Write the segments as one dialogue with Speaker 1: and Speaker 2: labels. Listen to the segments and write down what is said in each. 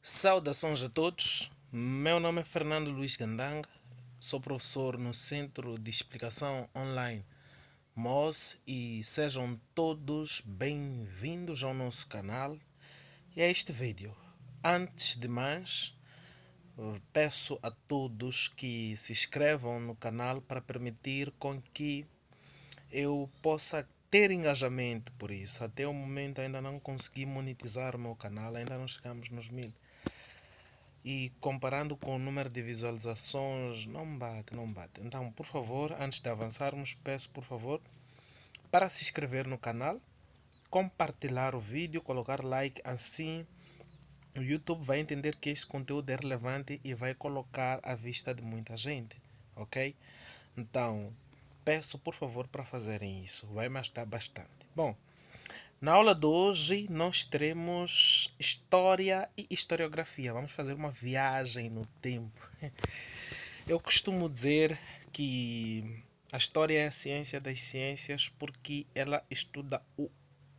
Speaker 1: Saudações a todos, meu nome é Fernando Luiz Gandanga, sou professor no Centro de Explicação Online MOS e sejam todos bem-vindos ao nosso canal e a este vídeo. Antes de mais, peço a todos que se inscrevam no canal para permitir com que eu possa ter engajamento por isso. Até o momento ainda não consegui monetizar o meu canal, ainda não chegamos nos 1000. E comparando com o número de visualizações, não bate, não bate. Então, por favor, antes de avançarmos, peço por favor para se inscrever no canal, compartilhar o vídeo, colocar like, assim o YouTube vai entender que esse conteúdo é relevante e vai colocar à vista de muita gente, ok? Então, peço por favor para fazerem isso, vai me ajudar bastante. Bom, na aula de hoje nós teremos história e historiografia. Vamos fazer uma viagem no tempo. Eu costumo dizer que a história é a ciência das ciências porque ela estuda o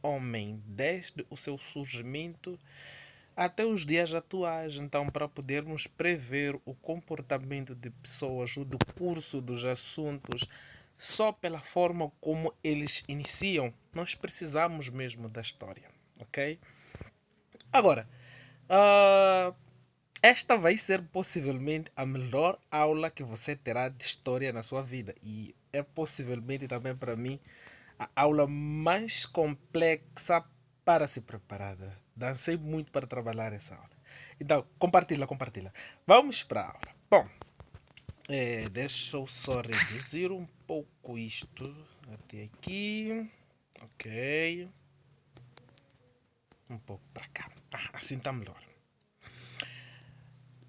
Speaker 1: homem desde o seu surgimento até os dias atuais. Então, para podermos prever o comportamento de pessoas, o decurso dos assuntos, só pela forma como eles iniciam, nós precisamos mesmo da história, ok? Agora, ah, esta vai ser possivelmente a melhor aula que você terá de história na sua vida e é possivelmente também para mim a aula mais complexa para se preparar. Dancei muito para trabalhar essa aula. Então, compartilha, compartilha. Vamos para a aula. Bom, deixa eu só reduzir um pouco isto até aqui. Ok. Um pouco para cá. Assim está melhor.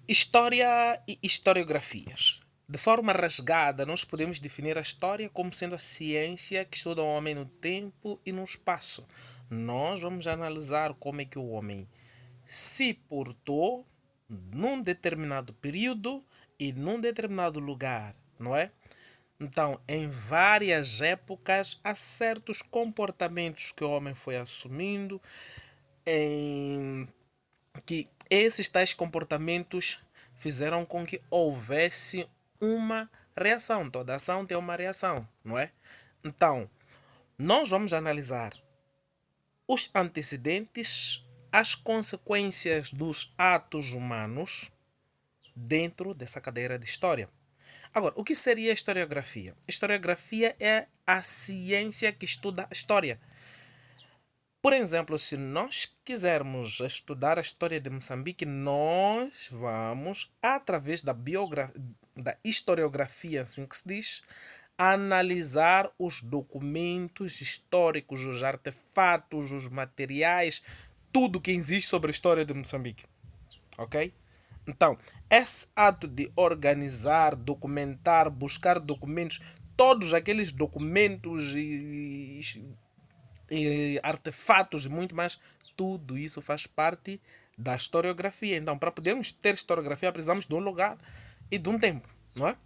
Speaker 1: História e historiografias. De forma rasgada, nós podemos definir a história como sendo a ciência que estuda o homem no tempo e no espaço. Nós vamos analisar como é que o homem se portou num determinado período e num determinado lugar, não é? Então, em várias épocas, há certos comportamentos que o homem foi assumindo, em que esses tais comportamentos fizeram com que houvesse uma reação. Toda ação tem uma reação, não é? Então, nós vamos analisar os antecedentes, as consequências dos atos humanos dentro dessa cadeira de história. Agora, o que seria a historiografia? A historiografia é a ciência que estuda a história. Por exemplo, se nós quisermos estudar a história de Moçambique, nós vamos, através da historiografia, assim que se diz, analisar os documentos históricos, os artefatos, os materiais, tudo que existe sobre a história de Moçambique. Ok? Então, esse ato de organizar, documentar, buscar documentos, todos aqueles documentos e artefatos e muito mais, tudo isso faz parte da historiografia. Então, para podermos ter historiografia, precisamos de um lugar e de um tempo, não é?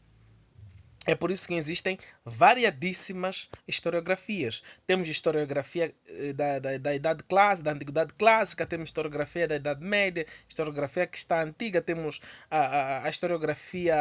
Speaker 1: É por isso que existem variadíssimas historiografias. Temos historiografia da Idade Clássica, da Antiguidade Clássica, temos historiografia da Idade Média, historiografia que está antiga, temos a historiografia,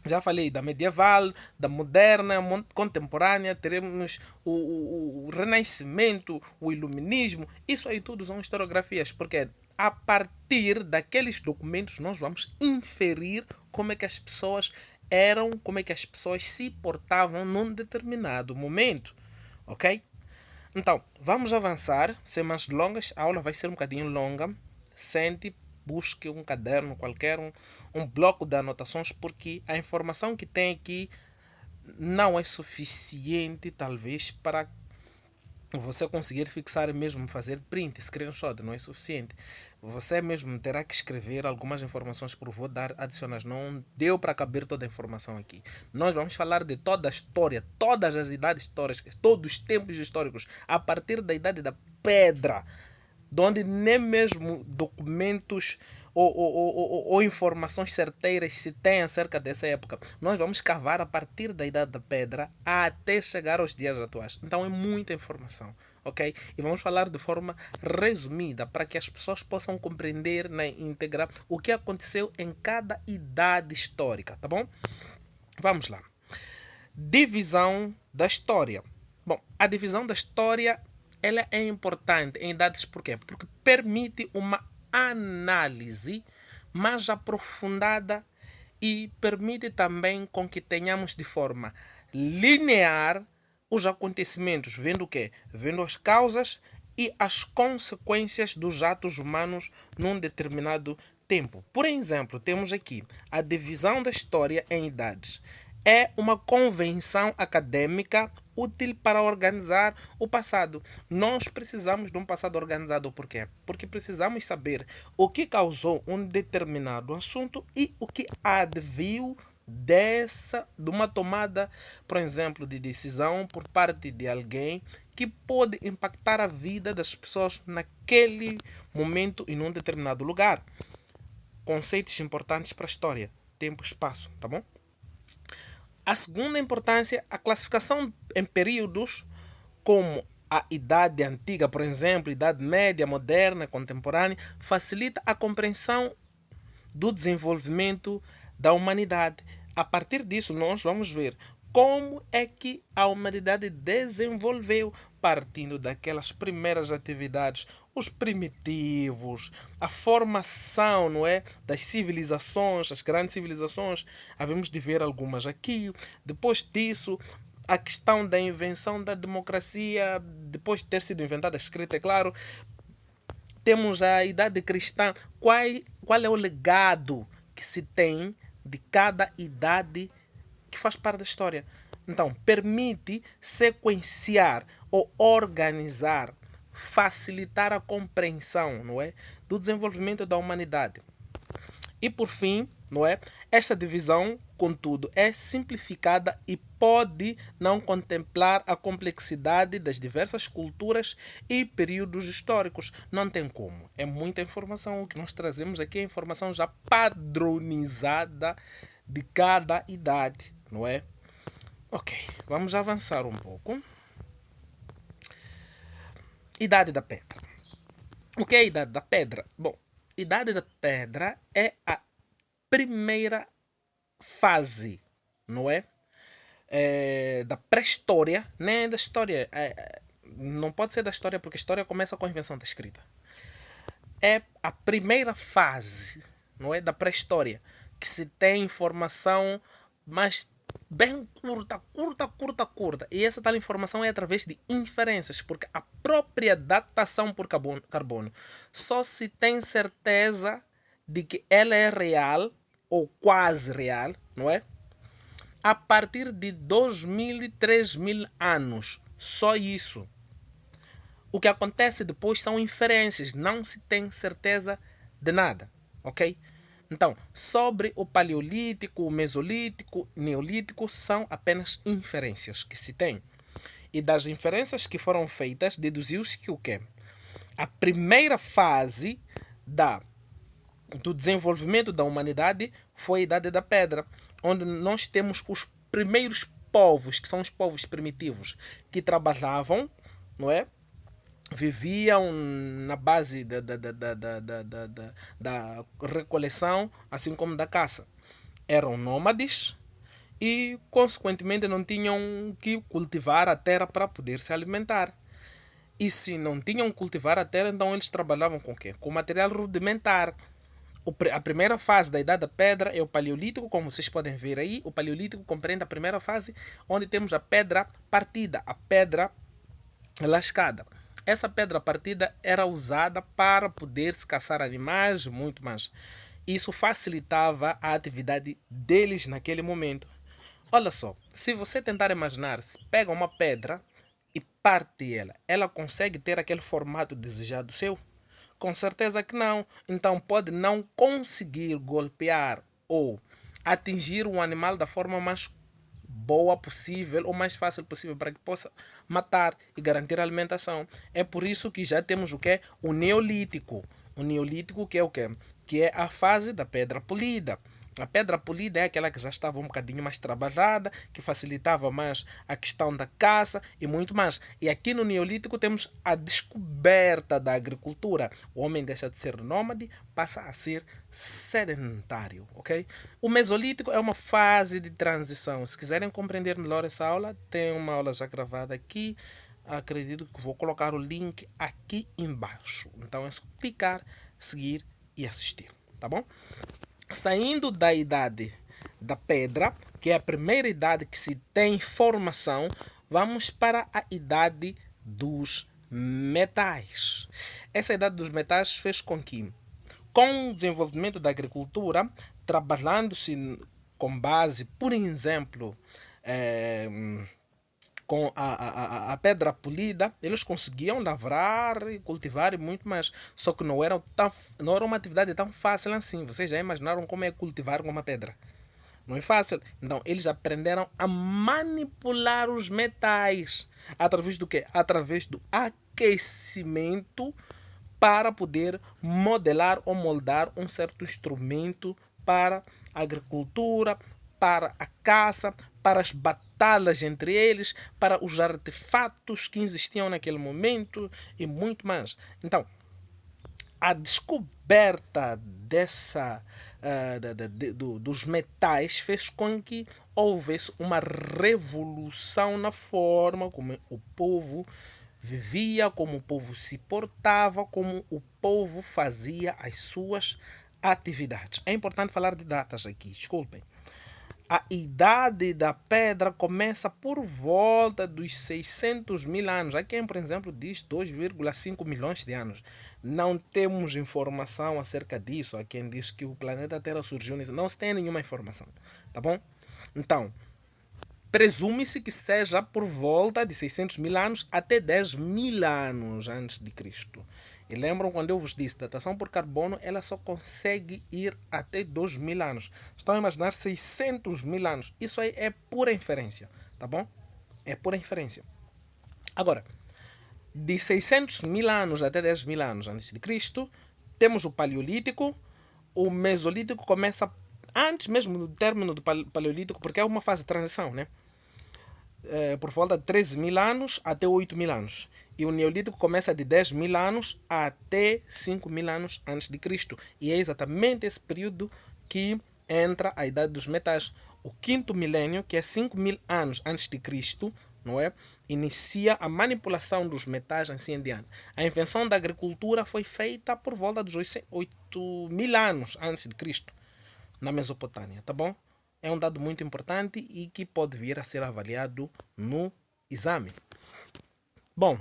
Speaker 1: já falei, da medieval, da moderna, contemporânea, teremos o Renascimento, o Iluminismo, isso aí tudo são historiografias, porque a partir daqueles documentos nós vamos inferir como é que as pessoas eram, como é que as pessoas se portavam num determinado momento, ok? Então, vamos avançar, sem mais delongas, a aula vai ser um bocadinho longa, sente, busque um caderno qualquer, um bloco de anotações, porque a informação que tem aqui não é suficiente, talvez, para você conseguir fixar mesmo, fazer print, screenshot, não é suficiente. Você mesmo terá que escrever algumas informações por vou dar adicionais. Não deu para caber toda a informação aqui. Nós vamos falar de toda a história, todas as idades históricas, todos os tempos históricos, a partir da idade da pedra, de onde nem mesmo documentos ou informações certeiras se tem acerca dessa época. Nós vamos cavar a partir da Idade da Pedra até chegar aos dias atuais. Então é muita informação, ok? E vamos falar de forma resumida para que as pessoas possam compreender na íntegra o que aconteceu em cada idade histórica, tá bom? Vamos lá. Divisão da história. Bom, a divisão da história ela é importante em idades por quê? Porque permite uma análise mais aprofundada e permite também com que tenhamos de forma linear os acontecimentos, vendo o quê? Vendo as causas e as consequências dos atos humanos num determinado tempo. Por exemplo, temos aqui a divisão da história em idades. É uma convenção acadêmica útil para organizar o passado. Nós precisamos de um passado organizado. Por quê? Porque precisamos saber o que causou um determinado assunto e o que adviu de uma tomada, por exemplo, de decisão por parte de alguém que pode impactar a vida das pessoas naquele momento e num determinado lugar. Conceitos importantes para a história: tempo e espaço, tá bom? A segunda importância, a classificação em períodos como a Idade Antiga, por exemplo, Idade Média, Moderna, Contemporânea, facilita a compreensão do desenvolvimento da humanidade. A partir disso, nós vamos ver como é que a humanidade desenvolveu, partindo daquelas primeiras atividades, os primitivos, a formação, não é, das civilizações, as grandes civilizações. Havemos de ver algumas aqui. Depois disso, a questão da invenção da democracia, depois de ter sido inventada a escrita, é claro. Temos a idade cristã. Qual é o legado que se tem de cada idade que faz parte da história? Então, permite sequenciar ou organizar, facilitar a compreensão, não é, do desenvolvimento da humanidade. E por fim, não é? Esta divisão, contudo, é simplificada e pode não contemplar a complexidade das diversas culturas e períodos históricos. Não tem como. É muita informação. O que nós trazemos aqui é informação já padronizada de cada idade, não é? Ok, vamos avançar um pouco. Idade da Pedra. O que é a Idade da Pedra? Bom, Idade da Pedra é a primeira fase, não é? Da pré-história, nem da história. Não pode ser da história, porque a história começa com a invenção da escrita. É a primeira fase, não é? Da pré-história, que se tem informação, mas bem curta. E essa tal informação é através de inferências, porque a própria datação por carbono só se tem certeza de que ela é real ou quase real, não é? A partir de 2000 e 3000 anos. Só isso. O que acontece depois são inferências, não se tem certeza de nada, ok? Então, sobre o paleolítico, o mesolítico, neolítico, são apenas inferências que se tem. E das inferências que foram feitas, deduziu-se que o quê? A primeira fase do desenvolvimento da humanidade foi a Idade da Pedra, onde nós temos os primeiros povos, que são os povos primitivos, que trabalhavam, não é? Viviam na base da recoleção, assim como da caça. Eram nômades e, consequentemente, não tinham que cultivar a terra para poder se alimentar. E se não tinham que cultivar a terra, então eles trabalhavam com o quê? Com material rudimentar. A primeira fase da Idade da Pedra é o Paleolítico, como vocês podem ver aí. O Paleolítico compreende a primeira fase, onde temos a pedra partida, a pedra lascada. Essa pedra partida era usada para poder-se caçar animais, muito mais. Isso facilitava a atividade deles naquele momento. Olha só, se você tentar imaginar, se pega uma pedra e parte ela, ela consegue ter aquele formato desejado seu? Com certeza que não. Então pode não conseguir golpear ou atingir um animal da forma mais boa possível ou mais fácil possível para que possa matar e garantir a alimentação. É por isso que já temos o que? O Neolítico. O Neolítico, que é o quê? Que é a fase da pedra polida. A pedra polida é aquela que já estava um bocadinho mais trabalhada, que facilitava mais a questão da caça e muito mais. E aqui no Neolítico temos a descoberta da agricultura. O homem deixa de ser nômade, passa a ser sedentário, ok? O Mesolítico é uma fase de transição. Se quiserem compreender melhor essa aula, tem uma aula já gravada aqui. Acredito que vou colocar o link aqui embaixo. Então é só clicar, seguir e assistir, tá bom? Saindo da idade da pedra, que é a primeira idade que se tem formação, vamos para a idade dos metais. Essa idade dos metais fez com que, com o desenvolvimento da agricultura, trabalhando-se com base, por exemplo, com a pedra polida, eles conseguiam lavrar e cultivar muito mais. Só que não era uma atividade tão fácil assim. Vocês já imaginaram como é cultivar com uma pedra? Não é fácil. Então, eles aprenderam a manipular os metais. Através do quê? Através do aquecimento para poder modelar ou moldar um certo instrumento para a agricultura, para a caça, para as batalhas entre eles, para os artefatos que existiam naquele momento e muito mais. Então, a descoberta dos metais fez com que houvesse uma revolução na forma como o povo vivia, como o povo se portava, como o povo fazia as suas atividades. É importante falar de datas aqui, desculpem. A idade da pedra começa por volta dos 600 mil anos. Há quem, por exemplo, diz 2,5 milhões de anos. Não temos informação acerca disso. Há quem diz que o planeta Terra surgiu nisso. Não se tem nenhuma informação, tá bom? Então, presume-se que seja por volta de 600 mil anos até 10 mil anos antes de Cristo. E lembram quando eu vos disse, datação por carbono, ela só consegue ir até 2 mil anos. Estão a imaginar 600 mil anos. Isso aí é pura inferência, tá bom? É pura inferência. Agora, de 600 mil anos até 10 mil anos antes de Cristo, temos o Paleolítico. O Mesolítico começa antes mesmo do término do Paleolítico, porque é uma fase de transição, né? Por volta de 13 mil anos até 8 mil anos. E o Neolítico começa de 10 mil anos até 5 mil anos antes de Cristo. E é exatamente esse período que entra a Idade dos Metais. O quinto milênio, que é 5 mil anos antes de Cristo, não é? Inicia a manipulação dos metais assim em diante. A invenção da agricultura foi feita por volta dos 8 mil anos antes de Cristo, na Mesopotâmia, tá bom? É um dado muito importante e que pode vir a ser avaliado no exame. Bom,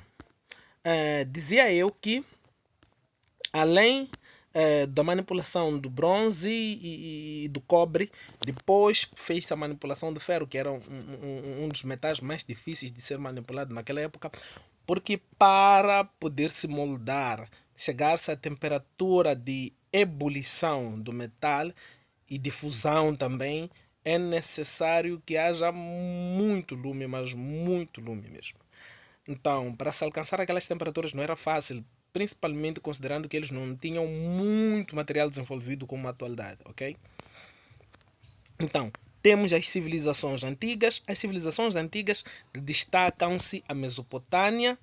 Speaker 1: dizia eu que, além da manipulação do bronze e do cobre, depois fez-se a manipulação do ferro, que era um dos metais mais difíceis de ser manipulado naquela época, porque para poder se moldar, chegar-se à temperatura de ebulição do metal e de fusão também, é necessário que haja muito lume, mas muito lume mesmo. Então, para se alcançar aquelas temperaturas não era fácil, principalmente considerando que eles não tinham muito material desenvolvido como a atualidade, ok? Então, temos as civilizações antigas. As civilizações antigas destacam-se a Mesopotâmia,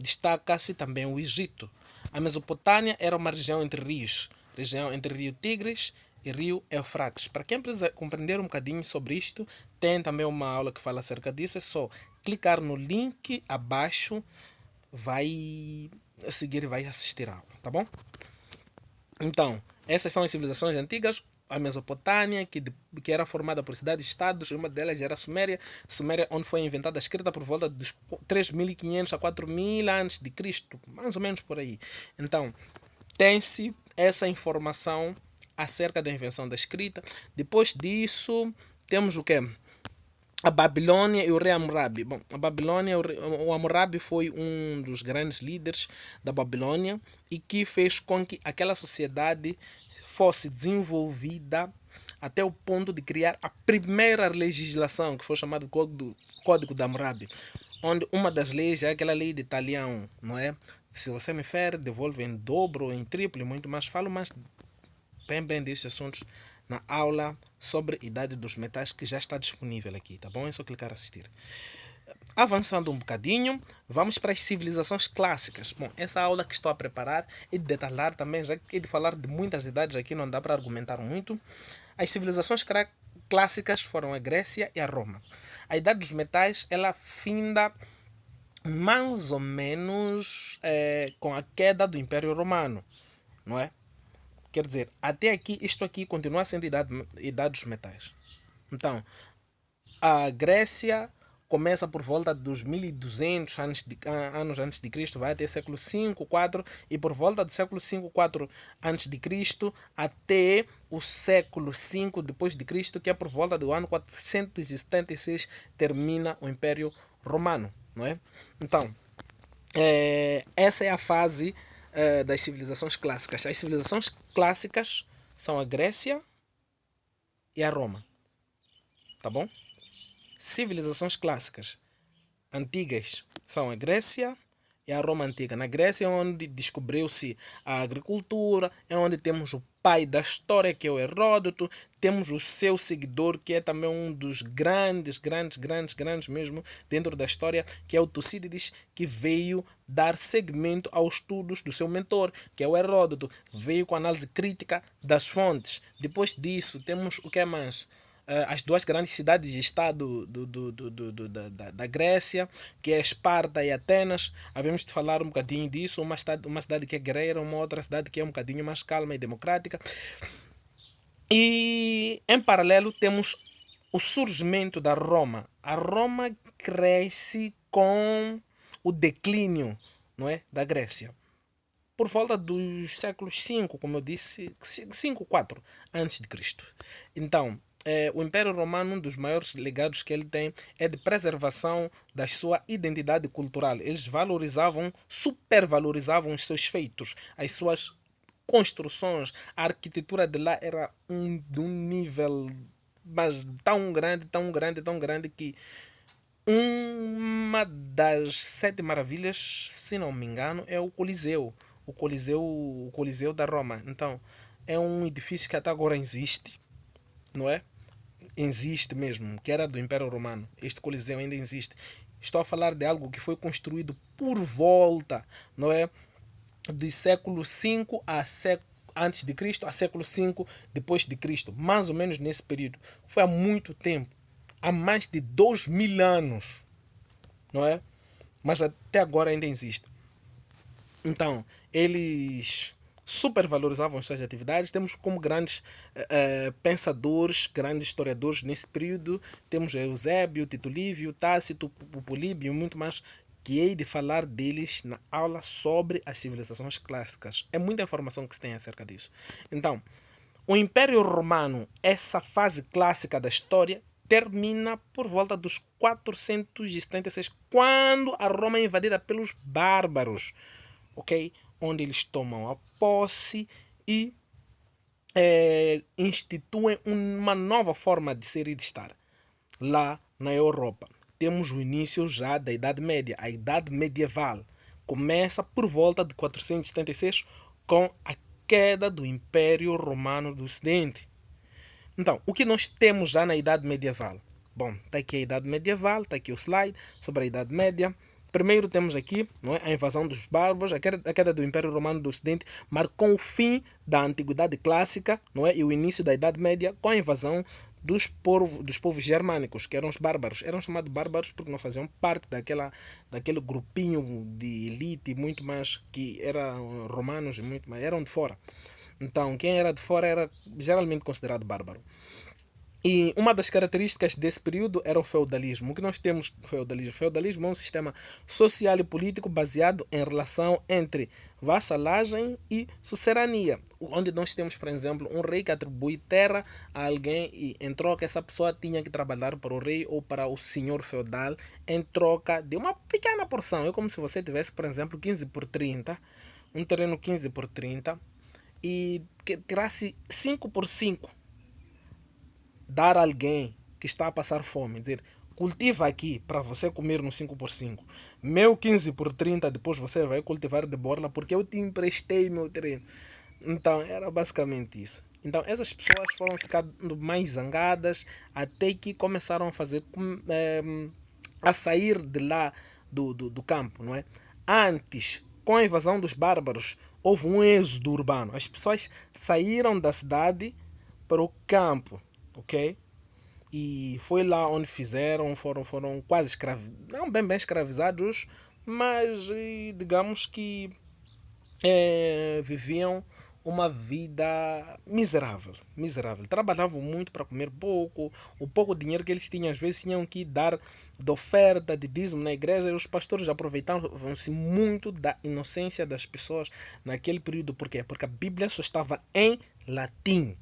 Speaker 1: destaca-se também o Egito. A Mesopotâmia era uma região entre rio Tigres e rio Eufrates. Para quem precisa compreender um bocadinho sobre isto, tem também uma aula que fala acerca disso. É só clicar no link abaixo, vai seguir e vai assistir a aula, tá bom? Então, essas são as civilizações antigas. A Mesopotâmia, que era formada por cidades-estados, uma delas era a Suméria. Suméria, onde foi inventada a escrita por volta dos 3.500 a 4.000 antes de Cristo, mais ou menos por aí. Então, tem-se essa informação acerca da invenção da escrita. Depois disso, temos o quê? A Babilônia e o rei Hammurabi. Bom, a Babilônia, o Hammurabi foi um dos grandes líderes da Babilônia e que fez com que aquela sociedade fosse desenvolvida até o ponto de criar a primeira legislação, que foi chamada de Código de Hammurabi, onde uma das leis é aquela lei de Talião, não é? Se você me fere, devolve em dobro ou em triplo e muito mais. Falo mais bem destes assuntos na aula sobre idade dos metais que já está disponível aqui, tá bom? É só clicar assistir. Avançando um bocadinho, vamos para as civilizações clássicas. Bom, essa aula que estou a preparar é de detalhar também, já que é de falar de muitas idades aqui, não dá para argumentar muito. As civilizações clássicas foram a Grécia e a Roma. A idade dos metais, ela finda mais ou menos com a queda do Império Romano, não é? Quer dizer, até aqui, isto aqui continua sendo idade dos metais. Então, a Grécia começa por volta dos 1200 anos antes de Cristo, vai até século 5, 4, e por volta do século 5, 4 antes de Cristo até o século 5 depois de Cristo, que é por volta do ano 476 termina o Império Romano, não é? Então, essa é a fase das civilizações clássicas. As civilizações clássicas são a Grécia e a Roma, tá bom? Civilizações clássicas antigas são a Grécia e a Roma antiga. Na Grécia é onde descobriu-se a agricultura, é onde temos o pai da história, que é o Heródoto, temos o seu seguidor, que é também um dos grandes mesmo dentro da história, que é o Tucídides, que veio dar segmento aos estudos do seu mentor, que é o Heródoto, veio com análise crítica das fontes. Depois disso, temos o que mais? As duas grandes cidades de estado da Grécia, que é Esparta e Atenas. Havemos de falar um bocadinho disso. Uma cidade que é guerreira, uma outra cidade que é um bocadinho mais calma e democrática. E em paralelo temos o surgimento da Roma. A Roma cresce com o declínio, não é, da Grécia. Por volta dos séculos 5, como eu disse, 5, 4 antes de Cristo. Então, o Império Romano, um dos maiores legados que ele tem é de preservação da sua identidade cultural. Eles valorizavam, supervalorizavam os seus feitos, as suas construções. A arquitetura de lá era de um nível mas tão grande que uma das 7 maravilhas, se não me engano, é o Coliseu. O Coliseu da Roma. Então, é um edifício que até agora existe, não é? Existe mesmo, que era do Império Romano. Este Coliseu ainda existe. Estou a falar de algo que foi construído por volta, não é? Do século 5 antes de Cristo a século 5 depois de Cristo, mais ou menos nesse período. Foi há muito tempo, há mais de 2000 anos, não é? Mas até agora ainda existe. Então, eles supervalorizavam as suas atividades. Temos como grandes pensadores, grandes historiadores nesse período, temos Eusébio, Tito Livio, Tácito, Políbio e muito mais, que hei de falar deles na aula sobre as civilizações clássicas. É muita informação que se tem acerca disso. Então, o Império Romano, essa fase clássica da história, termina por volta dos 476, quando a Roma é invadida pelos bárbaros, ok? Onde eles tomam a posse e instituem uma nova forma de ser e de estar lá na Europa. Temos o início já da Idade Média, a Idade Medieval. Começa por volta de 476 com a queda do Império Romano do Ocidente. Então, o que nós temos já na Idade Medieval? Bom, está aqui a Idade Medieval, está aqui o slide sobre a Idade Média. Primeiro temos aqui, não é, a invasão dos bárbaros, a queda do Império Romano do Ocidente marcou o fim da Antiguidade Clássica, não é, e o início da Idade Média com a invasão dos povos germânicos, que eram os bárbaros. Eram chamados bárbaros porque não faziam parte daquele grupinho de elite muito mais que eram romanos e muito mais, eram de fora. Então, quem era de fora era geralmente considerado bárbaro. E uma das características desse período era o feudalismo. O que nós temos no feudalismo? O feudalismo é um sistema social e político baseado em relação entre vassalagem e sucerania. Onde nós temos, por exemplo, um rei que atribui terra a alguém e em troca essa pessoa tinha que trabalhar para o rei ou para o senhor feudal em troca de uma pequena porção. É como se você tivesse, por exemplo, 15 por 30, um terreno 15 por 30 e que tirasse 5 por 5 dar a alguém que está a passar fome, dizer, cultiva aqui para você comer no 5x5. Meu 15x30 depois você vai cultivar de borla porque eu te emprestei meu terreno. Então era basicamente isso. Então essas pessoas foram ficando mais zangadas até que começaram a fazer a sair de lá do campo, não é? Antes, com a invasão dos bárbaros, houve um êxodo urbano. As pessoas saíram da cidade para o campo, ok? E foi lá onde foram quase escravizados, não bem escravizados, mas digamos que viviam uma vida miserável, miserável. Trabalhavam muito para comer pouco, o pouco dinheiro que eles tinham, às vezes tinham que dar de oferta, de dízimo na igreja, e os pastores aproveitavam-se muito da inocência das pessoas naquele período. Por quê? Porque a Bíblia só estava em latim.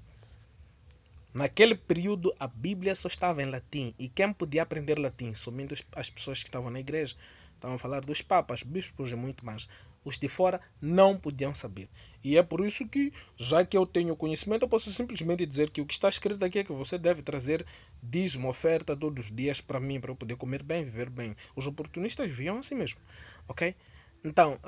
Speaker 1: Naquele período a Bíblia só estava em latim. E quem podia aprender latim? Somente as pessoas que estavam na igreja. Estavam a falar dos papas, bispos e muito mais. Os de fora não podiam saber. E é por isso que, já que eu tenho conhecimento, eu posso simplesmente dizer que o que está escrito aqui é que você deve trazer dízimo, oferta todos os dias para mim, para eu poder comer bem, viver bem. Os oportunistas viam assim mesmo, ok? Então,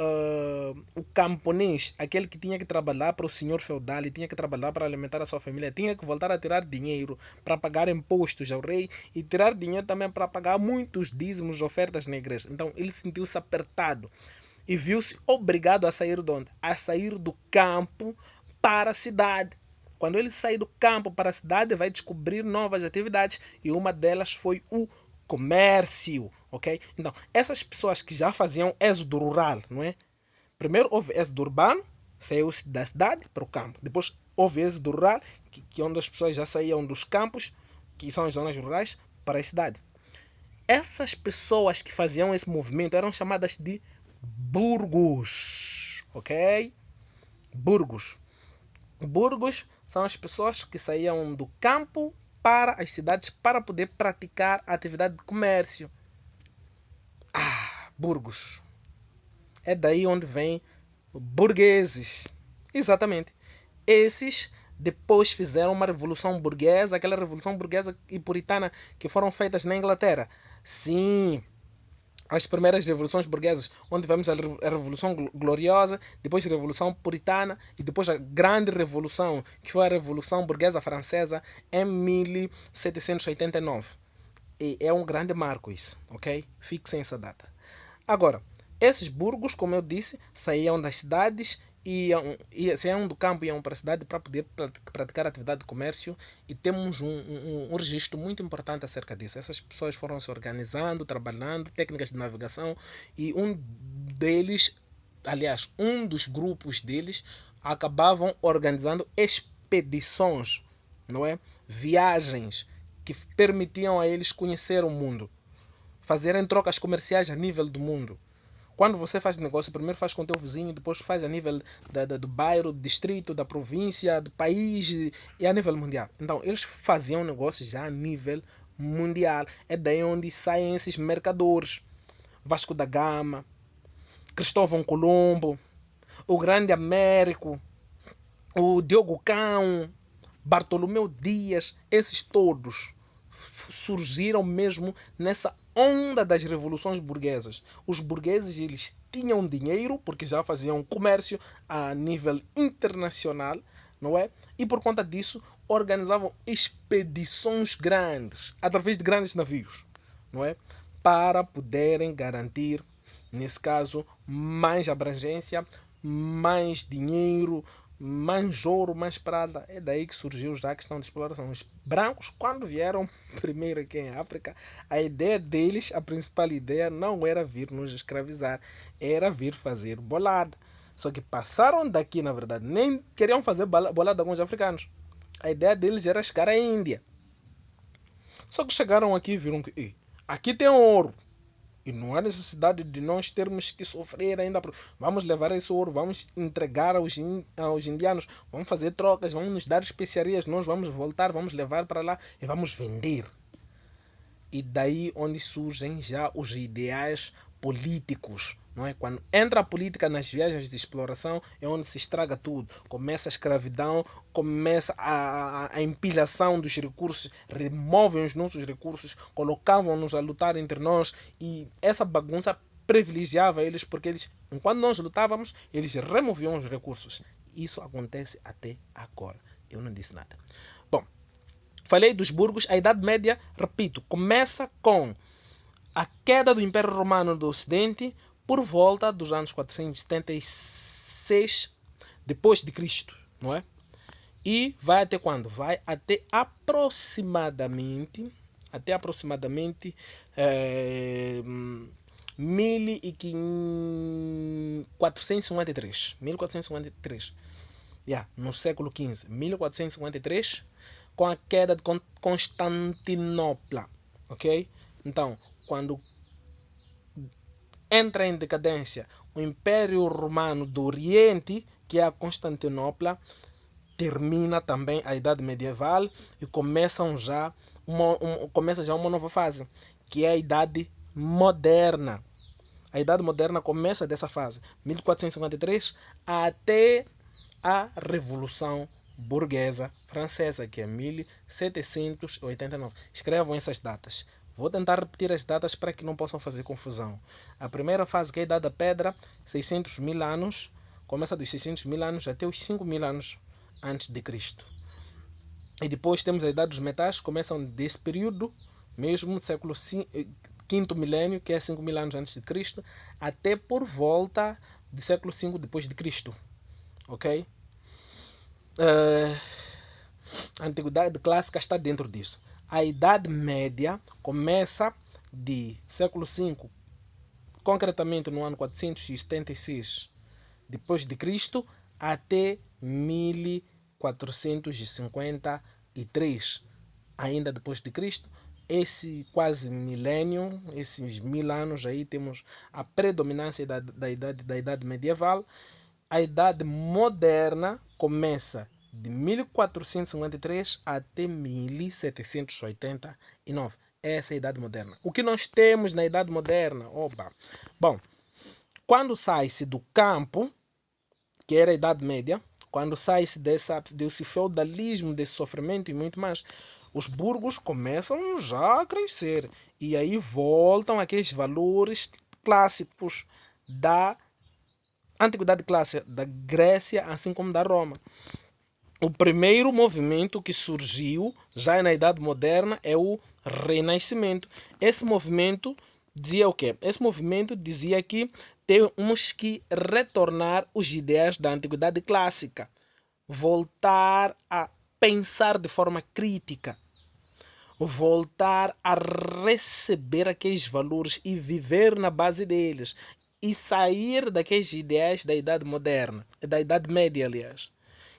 Speaker 1: o camponês, aquele que tinha que trabalhar para o senhor feudal e tinha que trabalhar para alimentar a sua família, tinha que voltar a tirar dinheiro para pagar impostos ao rei e tirar dinheiro também para pagar muitos dízimos, ofertas na igreja. Então, ele sentiu-se apertado e viu-se obrigado a sair de onde? A sair do campo para a cidade. Quando ele sair do campo para a cidade, vai descobrir novas atividades e uma delas foi o comércio, ok? Então, essas pessoas que já faziam êxodo rural, não é? Primeiro houve êxodo urbano, saiu-se da cidade para o campo. Depois houve êxodo rural, que onde as pessoas já saíam dos campos, que são as zonas rurais, para a cidade. Essas pessoas que faziam esse movimento eram chamadas de burgos, ok? Burgos. Burgos são as pessoas que saíam do campo para as cidades para poder praticar a atividade de comércio. Burgos. É daí onde vem burgueses. Exatamente. Esses depois fizeram uma revolução burguesa, aquela revolução burguesa e puritana que foram feitas na Inglaterra. Sim, as primeiras revoluções burguesas, onde tivemos a Revolução Gloriosa, depois a Revolução Puritana e depois a Grande Revolução, que foi a Revolução Burguesa Francesa em 1789. E é um grande marco isso, ok? Fixem essa data. Agora, esses burgos, como eu disse, saíam das cidades saíam do campo e iam para a cidade para poder praticar atividade de comércio e temos um registro muito importante acerca disso. Essas pessoas foram se organizando, trabalhando, técnicas de navegação e um dos grupos deles acabavam organizando expedições, não é? Viagens que permitiam a eles conhecer o mundo, fazerem trocas comerciais a nível do mundo. Quando você faz negócio, primeiro faz com o teu vizinho, depois faz a nível do bairro, do distrito, da província, do país e a nível mundial. Então, eles faziam negócios já a nível mundial. É daí onde saem esses mercadores. Vasco da Gama, Cristóvão Colombo, o Grande Américo, o Diogo Cão, Bartolomeu Dias, esses todos surgiram mesmo nessa onda das revoluções burguesas. Os burgueses eles tinham dinheiro porque já faziam comércio a nível internacional, não é? E por conta disso organizavam expedições grandes através de grandes navios, não é? Para poderem garantir, nesse caso, mais abrangência, mais dinheiro, mais ouro, mais prata. É daí que surgiu já a questão de exploração. Os brancos, quando vieram primeiro aqui em África, a ideia deles, a principal ideia, não era vir nos escravizar, era vir fazer bolada. Só que passaram daqui, na verdade, nem queriam fazer bolada com os africanos. A ideia deles era chegar à Índia. Só que chegaram aqui e viram que aqui tem ouro. E não há necessidade de nós termos que sofrer ainda. Vamos levar esse ouro, vamos entregar aos indianos, vamos fazer trocas, vamos nos dar especiarias, nós vamos voltar, vamos levar para lá e vamos vender. E daí onde surgem já os ideais políticos não é? Quando entra a política nas viagens de exploração é onde se estraga tudo. Começa a escravidão, começa a empilhação dos recursos, removem os nossos recursos, colocavam-nos a lutar entre nós e essa bagunça privilegiava eles porque eles, enquanto nós lutávamos, eles removiam os recursos. Isso acontece até agora. Eu não disse nada. Bom, falei dos burgos, a Idade Média, repito, começa com a queda do Império Romano do Ocidente por volta dos anos 476 depois de Cristo, não é? E vai até quando? Vai até aproximadamente 1453. 1453. Yeah, no século XV. 1453, com a queda de Constantinopla. Ok? Então, quando entra em decadência o Império Romano do Oriente, que é a Constantinopla, termina também a Idade Medieval e começa já uma nova fase, que é a Idade Moderna. A Idade Moderna começa dessa fase, 1453 até a Revolução Burguesa Francesa, que é 1789. Escrevam essas datas. Vou tentar repetir as datas para que não possam fazer confusão. A primeira fase, que é a Idade da Pedra, 600 mil anos, começa dos 600 mil anos até os 5 mil anos antes de Cristo. E depois temos a Idade dos Metais, começam desse período, mesmo século quinto milénio, que é 5 mil anos antes de Cristo, até por volta do século V depois de Cristo. Ok? A Antiguidade Clássica está dentro disso. A Idade Média começa de século V, concretamente no ano 476 depois de Cristo, até 1453 ainda depois de Cristo. Esse quase milênio, esses 1000 anos aí, temos a predominância da idade medieval. A Idade Moderna começa de 1453 até 1789. Essa é a Idade Moderna. O que nós temos na Idade Moderna? Opa. Bom, quando sai-se do campo, que era a Idade Média, quando sai-se desse feudalismo, desse sofrimento e muito mais, os burgos começam já a crescer. E aí voltam aqueles valores clássicos da Antiguidade Clássica, da Grécia, assim como da Roma. O primeiro movimento que surgiu já na Idade Moderna é o Renascimento. Esse movimento dizia o quê? Esse movimento dizia que temos que retornar os ideais da Antiguidade Clássica, voltar a pensar de forma crítica, voltar a receber aqueles valores e viver na base deles e sair daqueles ideais da Idade Moderna, da Idade Média, aliás,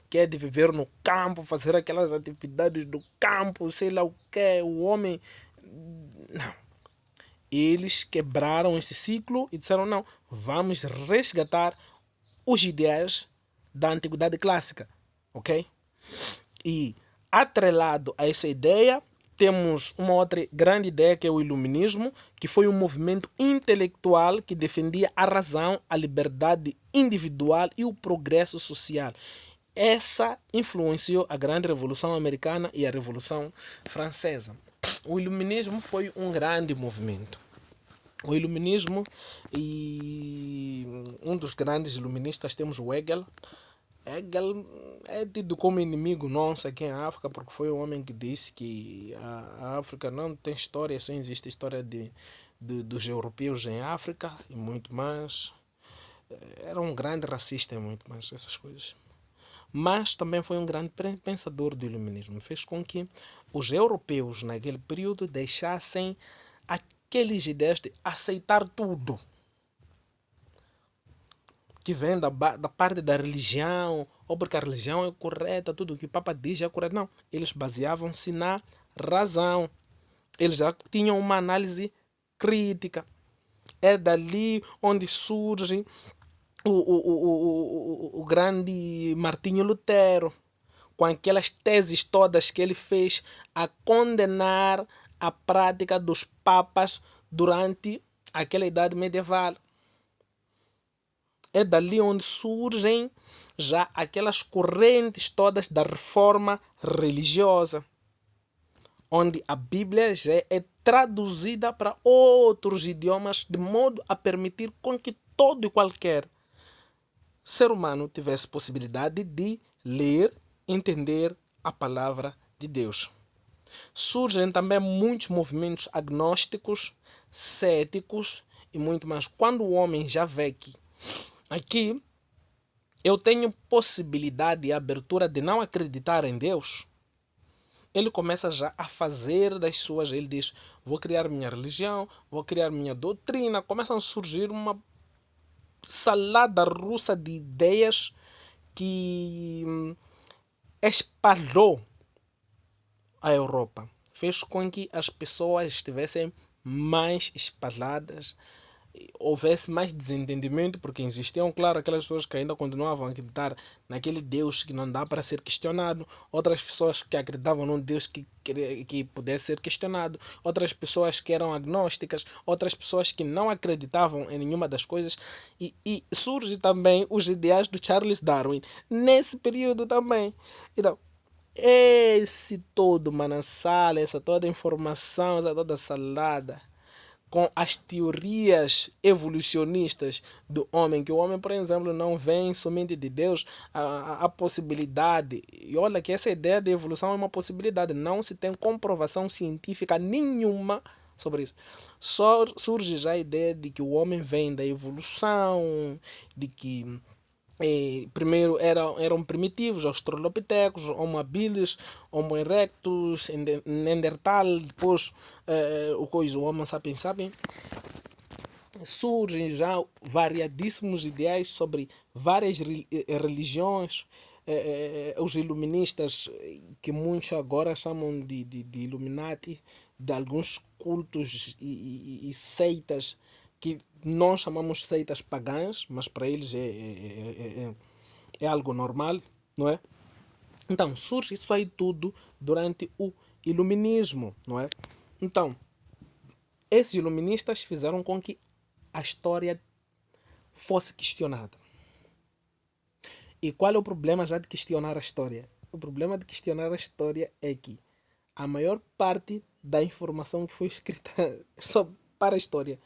Speaker 1: que é de viver no campo, fazer aquelas atividades do campo, sei lá o que, o homem. Não. Eles quebraram esse ciclo e disseram: não, vamos resgatar os ideais da Antiguidade Clássica. Ok? E atrelado a essa ideia, temos uma outra grande ideia que é o Iluminismo, que foi um movimento intelectual que defendia a razão, a liberdade individual e o progresso social. Essa influenciou a grande Revolução Americana e a Revolução Francesa. O Iluminismo foi um grande movimento. O Iluminismo, e um dos grandes iluministas temos o Hegel. Hegel é tido como inimigo nosso aqui em África, porque foi o homem que disse que a África não tem história, só existe história dos europeus em África e muito mais. Era um grande racista e muito mais essas coisas. Mas também foi um grande pensador do iluminismo. Fez com que os europeus naquele período deixassem aqueles ideias de aceitar tudo que vem da parte da religião, ou porque a religião é correta, tudo o que o Papa diz é correto. Não, eles baseavam-se na razão. Eles já tinham uma análise crítica. É dali onde surge o grande Martinho Lutero, com aquelas teses todas que ele fez a condenar a prática dos papas durante aquela idade medieval. é dali onde surgem já aquelas correntes todas da reforma religiosa, onde a Bíblia já é traduzida para outros idiomas de modo a permitir com que todo e qualquer ser humano tivesse possibilidade de ler, entender a palavra de Deus. Surgem também muitos movimentos agnósticos, céticos e muito mais. Quando o homem já vê que aqui eu tenho possibilidade e abertura de não acreditar em Deus, ele começa já a fazer das suas, ele diz, vou criar minha religião, vou criar minha doutrina, começam a surgir uma salada russa de ideias que espalhou a Europa. Fez com que as pessoas estivessem mais espalhadas, houvesse mais desentendimento, porque existiam, claro, aquelas pessoas que ainda continuavam a acreditar naquele Deus que não dá para ser questionado, outras pessoas que acreditavam num Deus que pudesse ser questionado, outras pessoas que eram agnósticas, outras pessoas que não acreditavam em nenhuma das coisas, e surge também os ideais do Charles Darwin nesse período também. Então, esse todo manassal, essa toda informação, essa toda salada com as teorias evolucionistas do homem, que o homem, por exemplo, não vem somente de Deus, a possibilidade, e olha que essa ideia de evolução é uma possibilidade, não se tem comprovação científica nenhuma sobre isso. Só surge já a ideia de que o homem vem da evolução, de que primeiro eram primitivos, australopitecos, homo habilis, homo erectus, neandertal, depois o homo sapiens sapiens. Surgem já variadíssimos ideais sobre várias religiões. Os iluministas, que muitos agora chamam de Illuminati, de alguns cultos e seitas que nós chamamos seitas pagãs, mas para eles é algo normal, não é? Então, surge isso aí tudo durante o iluminismo, não é? Então, esses iluministas fizeram com que a história fosse questionada. E qual é o problema já de questionar a história? O problema de questionar a história é que a maior parte da informação que foi escrita só para a história,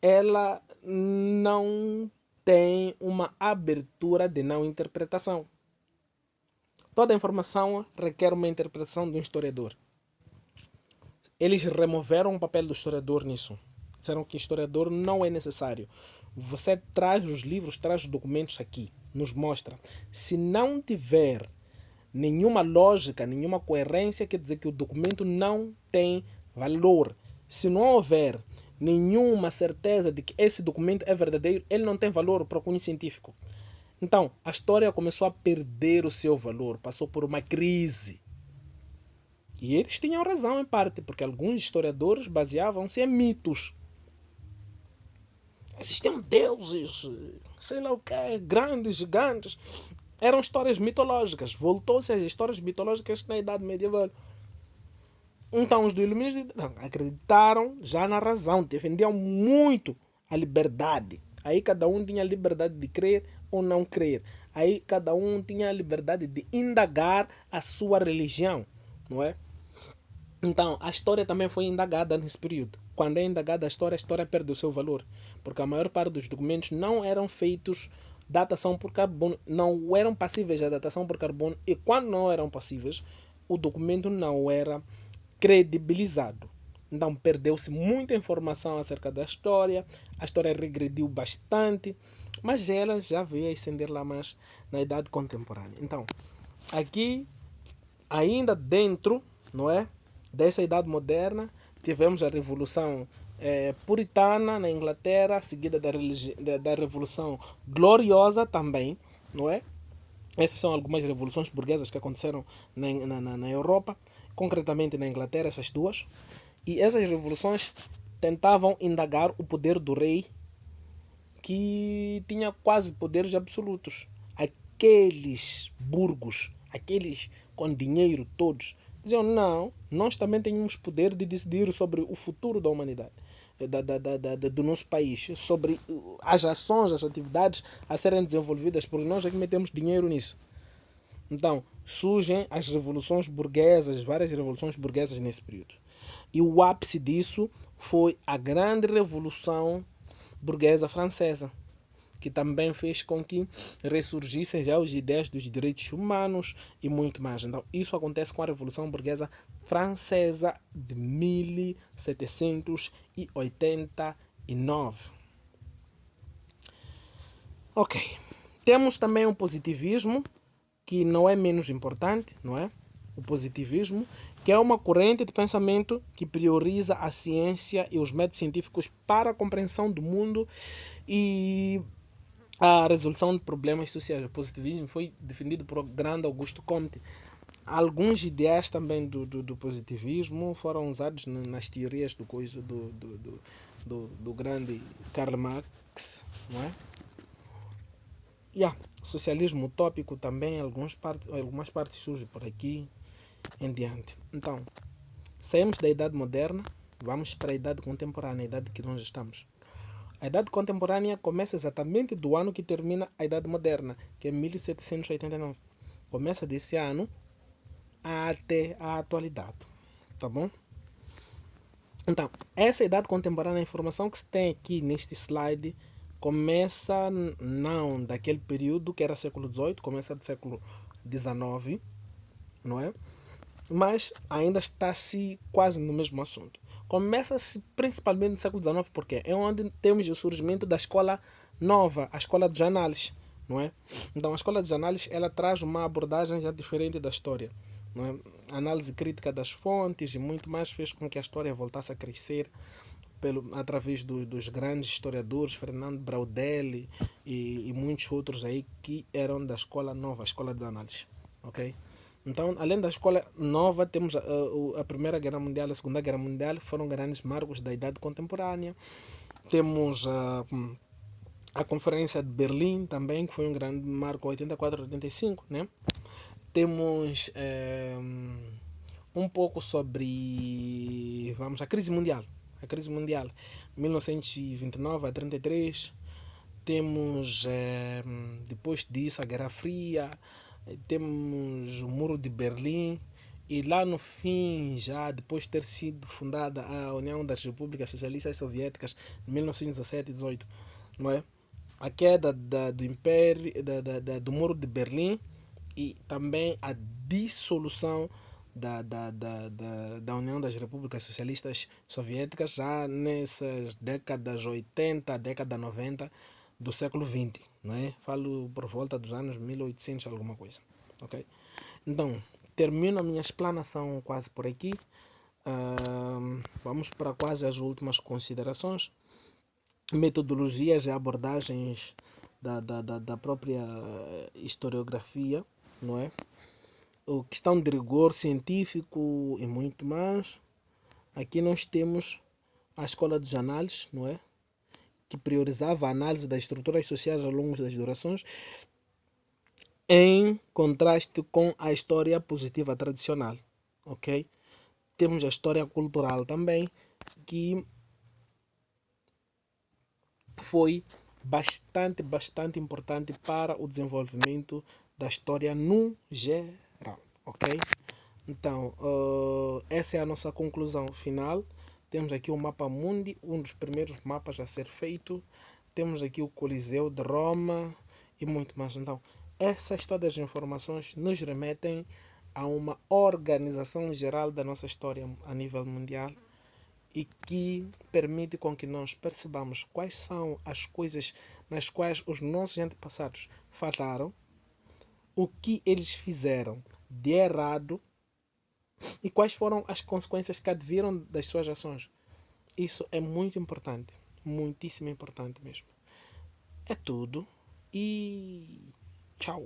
Speaker 1: ela não tem uma abertura de não interpretação. Toda informação requer uma interpretação de um historiador. Eles removeram o papel do historiador nisso. Disseram que historiador não é necessário. Você traz os livros, traz os documentos aqui, nos mostra. Se não tiver nenhuma lógica, nenhuma coerência, quer dizer que o documento não tem valor. Se não houver nenhuma certeza de que esse documento é verdadeiro, ele não tem valor para o cunho científico. Então, a história começou a perder o seu valor, passou por uma crise. E eles tinham razão em parte, porque alguns historiadores baseavam-se em mitos. Existiam deuses, sei lá o que, grandes, gigantes. Eram histórias mitológicas. Voltou-se às histórias mitológicas na Idade Medieval. Então os do iluminismo acreditaram já na razão, defendiam muito a liberdade. Aí cada um tinha a liberdade de crer ou não crer. Aí cada um tinha a liberdade de indagar a sua religião, não é? Então a história também foi indagada nesse período. Quando é indagada a história perde o seu valor, porque a maior parte dos documentos não eram feitos datação por carbono, não eram passíveis à datação por carbono, e quando não eram passíveis, o documento não era credibilizado. Então perdeu-se muita informação acerca da história, a história regrediu bastante, mas ela já veio a ascender lá mais na idade contemporânea. Então, aqui, ainda dentro, não é, dessa idade moderna, tivemos a Revolução Puritana na Inglaterra, seguida da Revolução Gloriosa também, não é? Essas são algumas revoluções burguesas que aconteceram na Europa, concretamente na Inglaterra, essas duas. E essas revoluções tentavam indagar o poder do rei, que tinha quase poderes absolutos. Aqueles burgos, aqueles com dinheiro todos, diziam, não, nós também temos poder de decidir sobre o futuro da humanidade. do nosso país, sobre as ações, as atividades a serem desenvolvidas, porque nós é que metemos dinheiro nisso. Então, surgem as revoluções burguesas, várias revoluções burguesas nesse período. E o ápice disso foi a grande revolução burguesa francesa, que também fez com que ressurgissem já as ideias dos direitos humanos e muito mais. Então, isso acontece com a Revolução Burguesa Francesa de 1789. Ok. Temos também o positivismo, que não é menos importante, não é? O positivismo, que é uma corrente de pensamento que prioriza a ciência e os métodos científicos para a compreensão do mundo e a resolução de problemas sociais. O positivismo foi defendido por grande Augusto Comte. Alguns ideais também do positivismo foram usados nas teorias do grande Karl Marx, não é? Socialismo utópico também, algumas partes surgem por aqui em diante. Então, saímos da Idade Moderna, vamos para a Idade Contemporânea, a idade que nós estamos. A Idade Contemporânea começa exatamente do ano que termina a Idade Moderna, que é 1789. Começa desse ano até a atualidade. Tá bom? Então, essa Idade Contemporânea, a informação que se tem aqui neste slide, começa não daquele período que era século XVIII, começa do século XIX, não é? Mas ainda está-se quase no mesmo assunto. Começa-se principalmente no século XIX, porque é onde temos o surgimento da escola nova, a escola dos análises, não é? Então, a escola dos análises, ela traz uma abordagem já diferente da história, não é? A análise crítica das fontes e muito mais fez com que a história voltasse a crescer através dos grandes historiadores, Fernando Braudelli e muitos outros aí que eram da escola nova, a escola de análise, ok? Então, além da escola nova, temos a Primeira Guerra Mundial e a Segunda Guerra Mundial, que foram grandes marcos da idade contemporânea. Temos a Conferência de Berlim também, que foi um grande marco, 84-85, né? Temos um pouco sobre, vamos, a crise mundial. A crise mundial, 1929 a 33. Temos, depois disso, a Guerra Fria. Temos o Muro de Berlim. E lá no fim, já depois de ter sido fundada a União das Repúblicas Socialistas Soviéticas, em 1917 e 18, não é? A queda do Império, do Muro de Berlim e também a dissolução da União das Repúblicas Socialistas Soviéticas já nessas décadas 80, década 90 do século XX, não é? Falo por volta dos anos 1800 alguma coisa, ok? Então, termino a minha explanação quase por aqui. Vamos para quase as últimas considerações. Metodologias e abordagens da própria historiografia, não é? O questão de rigor científico e muito mais. Aqui nós temos a escola dos análises, não é? Que priorizava a análise das estruturas sociais ao longo das durações, em contraste com a história positiva tradicional, ok? Temos a história cultural também, que foi bastante importante para o desenvolvimento da história no geral, ok? Então, essa é a nossa conclusão final. Temos aqui o mapa mundi, um dos primeiros mapas a ser feito. Temos aqui o Coliseu de Roma e muito mais. Então, essas todas as informações nos remetem a uma organização geral da nossa história a nível mundial e que permite com que nós percebamos quais são as coisas nas quais os nossos antepassados falharam, o que eles fizeram de errado e quais foram as consequências que adviram das suas ações. Isso é muito importante, muitíssimo importante mesmo. É tudo e tchau.